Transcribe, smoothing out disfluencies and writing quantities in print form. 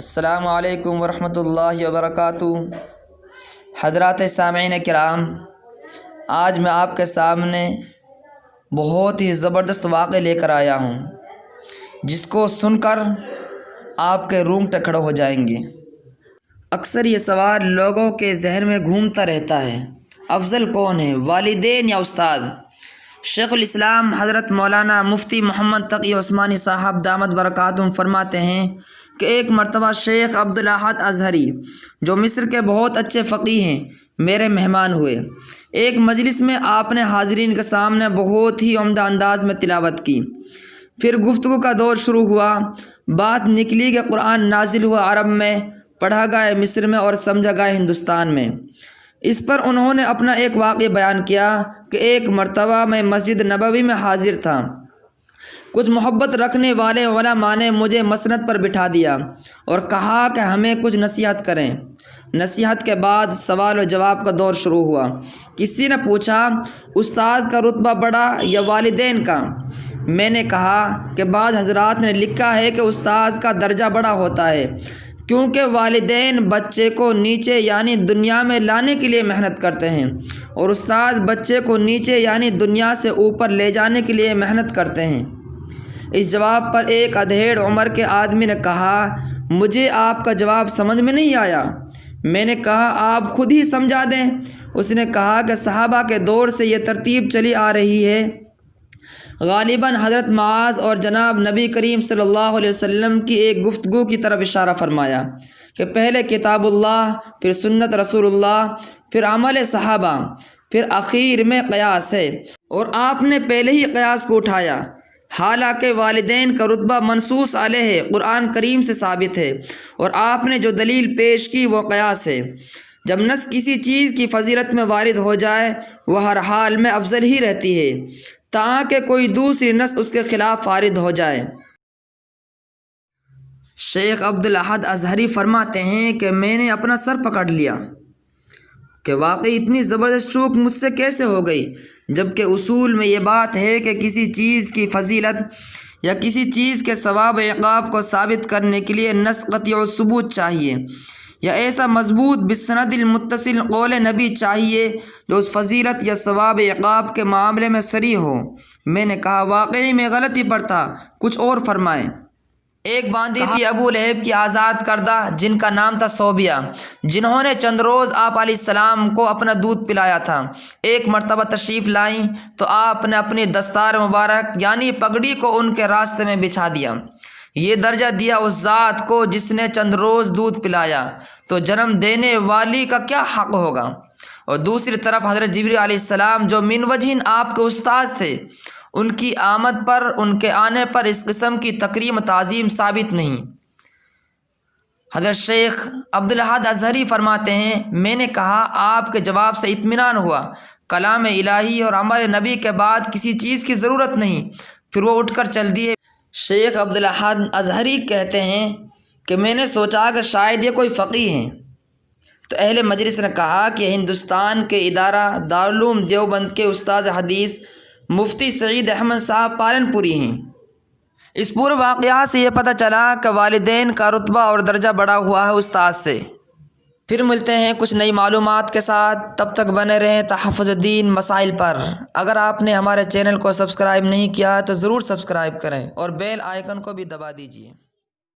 السلام علیکم ورحمۃ اللہ وبرکاتہ۔ حضرات سامعین کرام، آج میں آپ کے سامنے بہت ہی زبردست واقعہ لے کر آیا ہوں، جس کو سن کر آپ کے رونگٹے کھڑے ہو جائیں گے۔ اکثر یہ سوال لوگوں کے ذہن میں گھومتا رہتا ہے، افضل کون ہے، والدین یا استاد؟ شیخ الاسلام حضرت مولانا مفتی محمد تقی عثمانی صاحب دامت برکاتہم فرماتے ہیں کہ ایک مرتبہ شیخ عبدالاحد ازہری، جو مصر کے بہت اچھے فقیہ ہیں، میرے مہمان ہوئے۔ ایک مجلس میں آپ نے حاضرین کے سامنے بہت ہی عمدہ انداز میں تلاوت کی۔ پھر گفتگو کا دور شروع ہوا۔ بات نکلی کہ قرآن نازل ہوا عرب میں، پڑھا گیا مصر میں اور سمجھا گیا ہندوستان میں۔ اس پر انہوں نے اپنا ایک واقعہ بیان کیا کہ ایک مرتبہ میں مسجد نبوی میں حاضر تھا۔ کچھ محبت رکھنے والے علماء نے مجھے مسند پر بٹھا دیا اور کہا کہ ہمیں کچھ نصیحت کریں۔ نصیحت کے بعد سوال و جواب کا دور شروع ہوا۔ کسی نے پوچھا، استاد کا رتبہ بڑا یا والدین کا؟ میں نے کہا کہ بعض حضرات نے لکھا ہے کہ استاد کا درجہ بڑا ہوتا ہے، کیونکہ والدین بچے کو نیچے یعنی دنیا میں لانے کے لیے محنت کرتے ہیں، اور استاد بچے کو نیچے یعنی دنیا سے اوپر لے جانے کے لیے محنت کرتے ہیں۔ اس جواب پر ایک ادھیڑ عمر کے آدمی نے کہا، مجھے آپ کا جواب سمجھ میں نہیں آیا۔ میں نے کہا، آپ خود ہی سمجھا دیں۔ اس نے کہا کہ صحابہ کے دور سے یہ ترتیب چلی آ رہی ہے۔ غالباً حضرت معاذ اور جناب نبی کریم صلی اللہ علیہ وسلم کی ایک گفتگو کی طرف اشارہ فرمایا کہ پہلے کتاب اللہ، پھر سنت رسول اللہ، پھر عمل صحابہ، پھر اخیر میں قیاس ہے، اور آپ نے پہلے ہی قیاس کو اٹھایا۔ حالانکہ والدین کا رتبہ منصوص علیہ ہے، قرآن کریم سے ثابت ہے، اور آپ نے جو دلیل پیش کی وہ قیاس ہے۔ جب نص کسی چیز کی فضیلت میں وارد ہو جائے، وہ ہر حال میں افضل ہی رہتی ہے، تاکہ کوئی دوسری نص اس کے خلاف وارد ہو جائے۔ شیخ عبدالاحد ازہری فرماتے ہیں کہ میں نے اپنا سر پکڑ لیا کہ واقعی اتنی زبردست چوک مجھ سے کیسے ہو گئی، جبکہ اصول میں یہ بات ہے کہ کسی چیز کی فضیلت یا کسی چیز کے ثواب و عقاب کو ثابت کرنے کے لیے نص قطعی الثبوت چاہیے، یا ایسا مضبوط بالسند المتصل قول نبی چاہیے جو اس فضیلت یا ثواب عقاب کے معاملے میں صریح ہو۔ میں نے کہا، واقعی میں غلطی پر تھا، کچھ اور فرمائیں۔ ایک باندی تھی ابو لہب کی آزاد کردہ، جن کا نام تھا صوبیہ، جنہوں نے چند روز آپ علیہ السلام کو اپنا دودھ پلایا تھا۔ ایک مرتبہ تشریف لائیں تو آپ نے اپنی دستار مبارک یعنی پگڑی کو ان کے راستے میں بچھا دیا۔ یہ درجہ دیا اس ذات کو جس نے چند روز دودھ پلایا، تو جنم دینے والی کا کیا حق ہوگا؟ اور دوسری طرف حضرت جبریل علیہ السلام، جو من وجہن آپ کے استاذ تھے، ان کی آمد پر، ان کے آنے پر اس قسم کی تکریم و تعظیم ثابت نہیں۔ حضرت شیخ عبدالاحد ازہری فرماتے ہیں، میں نے کہا، آپ کے جواب سے اطمینان ہوا، کلام الہی اور عمل نبی کے بعد کسی چیز کی ضرورت نہیں۔ پھر وہ اٹھ کر چل دیے۔ شیخ عبدالاحد ازہری کہتے ہیں کہ میں نے سوچا کہ شاید یہ کوئی فقیہ ہیں، تو اہل مجلس نے کہا کہ ہندوستان کے ادارہ دارالعلوم دیوبند کے استاذ حدیث مفتی سعید احمد صاحب پالن پوری ہیں۔ اس پورے واقعات سے یہ پتہ چلا کہ والدین کا رتبہ اور درجہ بڑا ہوا ہے استاذ سے۔ پھر ملتے ہیں کچھ نئی معلومات کے ساتھ، تب تک بنے رہیں تحفظ دین مسائل پر۔ اگر آپ نے ہمارے چینل کو سبسکرائب نہیں کیا تو ضرور سبسکرائب کریں اور بیل آئیکن کو بھی دبا دیجیے۔